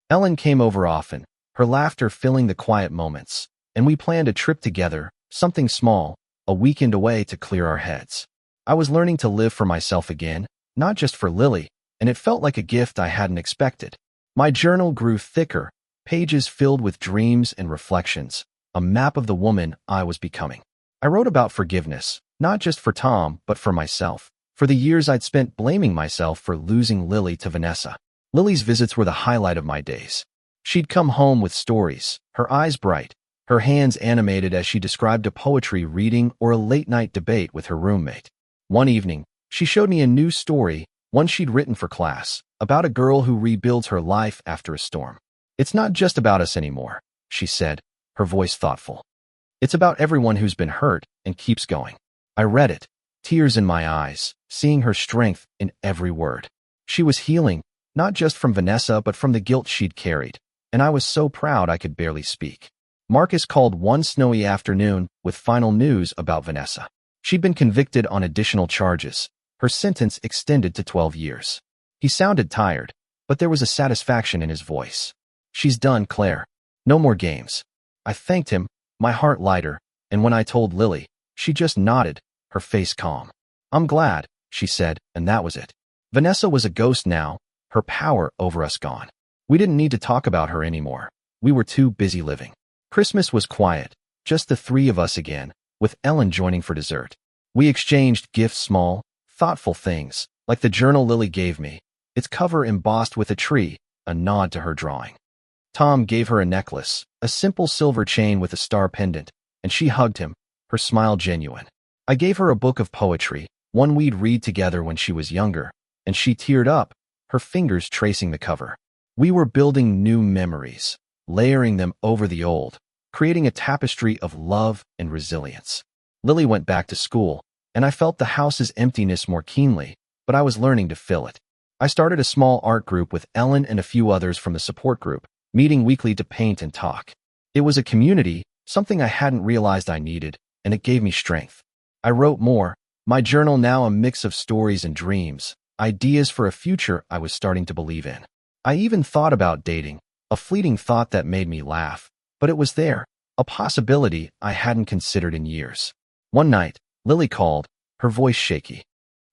Ellen came over often, her laughter filling the quiet moments, and we planned a trip together, something small, a weekend away to clear our heads. I was learning to live for myself again, not just for Lily, and it felt like a gift I hadn't expected. My journal grew thicker, pages filled with dreams and reflections, a map of the woman I was becoming. I wrote about forgiveness, not just for Tom, but for myself, for the years I'd spent blaming myself for losing Lily to Vanessa. Lily's visits were the highlight of my days. She'd come home with stories, her eyes bright, her hands animated as she described a poetry reading or a late-night debate with her roommate. One evening, she showed me a new story, one she'd written for class, about a girl who rebuilds her life after a storm. "It's not just about us anymore," she said, her voice thoughtful. "It's about everyone who's been hurt and keeps going." I read it, tears in my eyes, seeing her strength in every word. She was healing, not just from Vanessa but from the guilt she'd carried, and I was so proud I could barely speak. Marcus called one snowy afternoon with final news about Vanessa. She'd been convicted on additional charges, her sentence extended to 12 years. He sounded tired, but there was a satisfaction in his voice. "She's done, Claire. No more games." I thanked him, my heart lighter, and when I told Lily, she just nodded, her face calm. "I'm glad," she said, and that was it. Vanessa was a ghost now, her power over us gone. We didn't need to talk about her anymore. We were too busy living. Christmas was quiet, just the three of us again, with Ellen joining for dessert. We exchanged gifts, small, thoughtful things, like the journal Lily gave me, its cover embossed with a tree, a nod to her drawing. Tom gave her a necklace, a simple silver chain with a star pendant, and she hugged him, her smile genuine. I gave her a book of poetry, one we'd read together when she was younger, and she teared up, her fingers tracing the cover. We were building new memories, layering them over the old, creating a tapestry of love and resilience. Lily went back to school, and I felt the house's emptiness more keenly, but I was learning to fill it. I started a small art group with Ellen and a few others from the support group, meeting weekly to paint and talk. It was a community, something I hadn't realized I needed, and it gave me strength. I wrote more, my journal now a mix of stories and dreams, ideas for a future I was starting to believe in. I even thought about dating, a fleeting thought that made me laugh, but it was there, a possibility I hadn't considered in years. One night, Lily called, her voice shaky.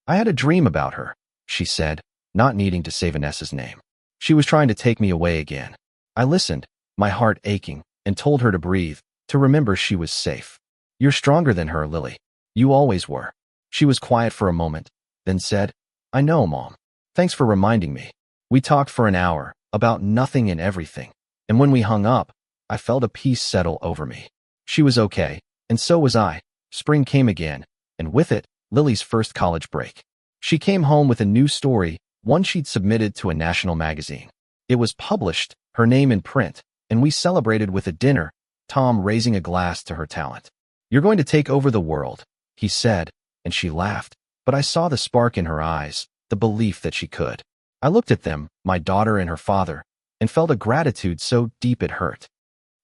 "I had a dream about her," she said, not needing to say Vanessa's name. She was trying to take me away again. I listened, my heart aching, and told her to breathe, to remember she was safe. "You're stronger than her, Lily. You always were." She was quiet for a moment, then said, "I know, Mom. Thanks for reminding me." We talked for an hour, about nothing and everything, and when we hung up, I felt a peace settle over me. She was okay, and so was I. Spring came again, and with it, Lily's first college break. She came home with a new story, one she'd submitted to a national magazine. It was published, her name in print, and we celebrated with a dinner, Tom raising a glass to her talent. "You're going to take over the world," he said, and she laughed, but I saw the spark in her eyes, the belief that she could. I looked at them, my daughter and her father, and felt a gratitude so deep it hurt.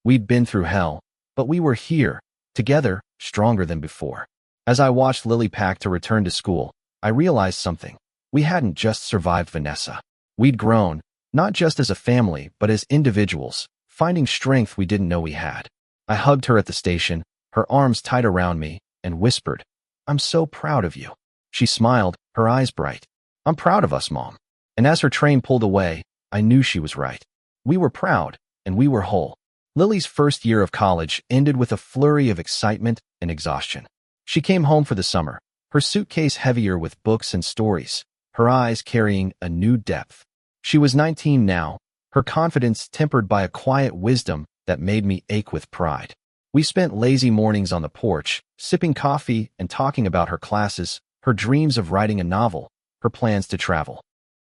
We'd been through hell, but we were here, together, stronger than before. As I watched Lily pack to return to school, I realized something. We hadn't just survived Vanessa. We'd grown, not just as a family, but as individuals, finding strength we didn't know we had. I hugged her at the station, her arms tight around me, and whispered, "I'm so proud of you." She smiled, her eyes bright. "I'm proud of us, Mom." And as her train pulled away, I knew she was right. We were proud, and we were whole. Lily's first year of college ended with a flurry of excitement and exhaustion. She came home for the summer, her suitcase heavier with books and stories, her eyes carrying a new depth. She was 19 now, her confidence tempered by a quiet wisdom that made me ache with pride. We spent lazy mornings on the porch, sipping coffee and talking about her classes, her dreams of writing a novel, her plans to travel.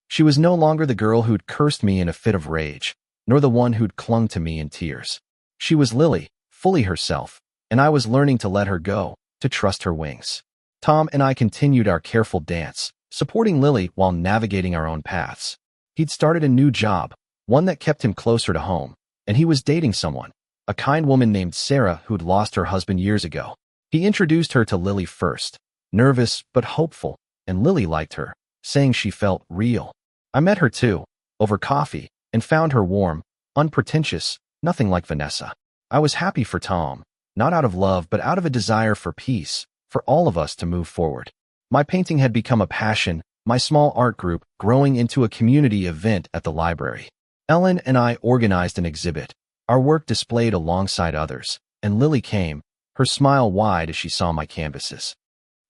She was no longer the girl who'd cursed me in a fit of rage, nor the one who'd clung to me in tears. She was Lily, fully herself, and I was learning to let her go, to trust her wings. Tom and I continued our careful dance, supporting Lily while navigating our own paths. He'd started a new job, one that kept him closer to home, and he was dating someone, a kind woman named Sarah who'd lost her husband years ago. He introduced her to Lily first, nervous but hopeful, and Lily liked her, saying she felt real. I met her too, over coffee, and found her warm, unpretentious, nothing like Vanessa. I was happy for Tom, not out of love but out of a desire for peace, for all of us to move forward. My painting had become a passion, my small art group growing into a community event at the library. Ellen and I organized an exhibit, our work displayed alongside others, and Lily came, her smile wide as she saw my canvases.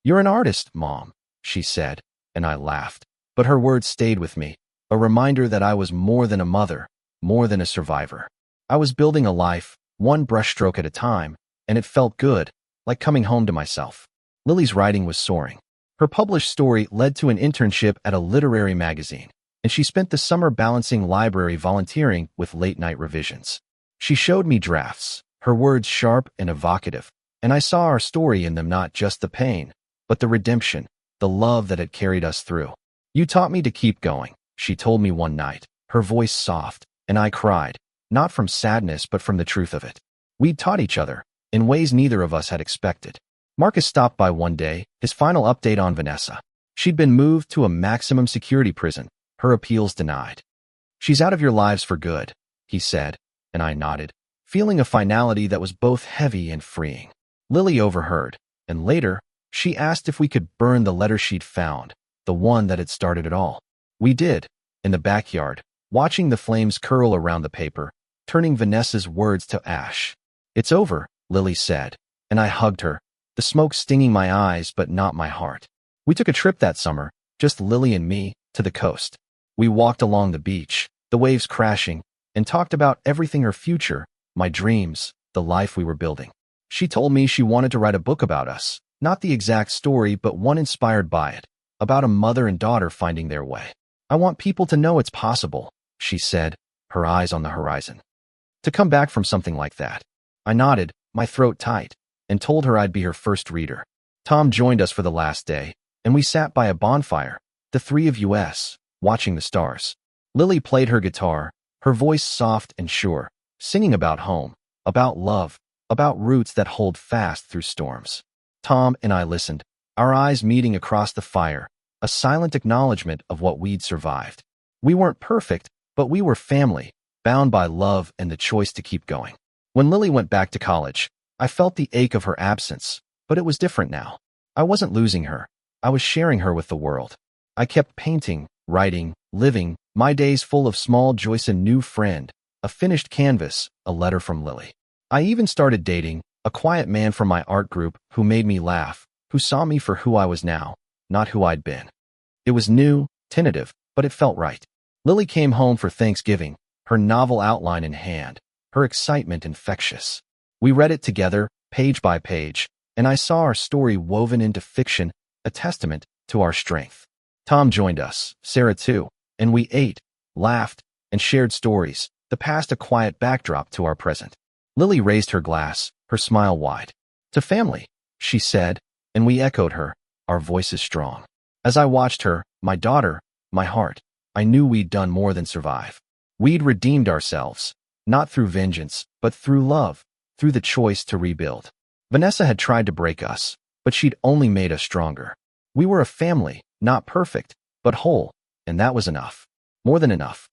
"You're an artist, Mom," she said, and I laughed. But her words stayed with me, a reminder that I was more than a mother, more than a survivor. I was building a life, one brushstroke at a time, and it felt good, like coming home to myself. Lily's writing was soaring. Her published story led to an internship at a literary magazine, and she spent the summer balancing library volunteering with late-night revisions. She showed me drafts, her words sharp and evocative, and I saw our story in them, not just the pain, but the redemption, the love that had carried us through. "You taught me to keep going," she told me one night, her voice soft, and I cried, not from sadness but from the truth of it. We'd taught each other, in ways neither of us had expected. Marcus stopped by one day, his final update on Vanessa. She'd been moved to a maximum security prison, her appeals denied. "She's out of your lives for good," he said, and I nodded, feeling a finality that was both heavy and freeing. Lily overheard, and later, she asked if we could burn the letter she'd found, the one that had started it all. We did, in the backyard, watching the flames curl around the paper, turning Vanessa's words to ash. "It's over," Lily said, and I hugged her, the smoke stinging my eyes but not my heart. We took a trip that summer, just Lily and me, to the coast. We walked along the beach, the waves crashing, and talked about everything: her future, my dreams, the life we were building. She told me she wanted to write a book about us, not the exact story but one inspired by it, about a mother and daughter finding their way. "I want people to know it's possible," she said, her eyes on the horizon. "To come back from something like that." I nodded, my throat tight, and told her I'd be her first reader. Tom joined us for the last day, and we sat by a bonfire, the three of us, watching the stars. Lily played her guitar, her voice soft and sure, singing about home, about love, about roots that hold fast through storms. Tom and I listened, our eyes meeting across the fire, a silent acknowledgement of what we'd survived. We weren't perfect, but we were family, bound by love and the choice to keep going. When Lily went back to college, I felt the ache of her absence, but it was different now. I wasn't losing her. I was sharing her with the world. I kept painting, writing, living, my days full of small joys: a new friend, a finished canvas, a letter from Lily. I even started dating, a quiet man from my art group who made me laugh, who saw me for who I was now, not who I'd been. It was new, tentative, but it felt right. Lily came home for Thanksgiving, her novel outline in hand, her excitement infectious. We read it together, page by page, and I saw our story woven into fiction, a testament to our strength. Tom joined us, Sarah too, and we ate, laughed, and shared stories, the past a quiet backdrop to our present. Lily raised her glass, her smile wide. To family, she said, and we echoed her, our voices strong. As I watched her, my daughter, my heart, I knew we'd done more than survive. We'd redeemed ourselves, not through vengeance, but through love, through the choice to rebuild. Vanessa had tried to break us, but she'd only made us stronger. We were a family, not perfect, but whole, and that was enough. More than enough.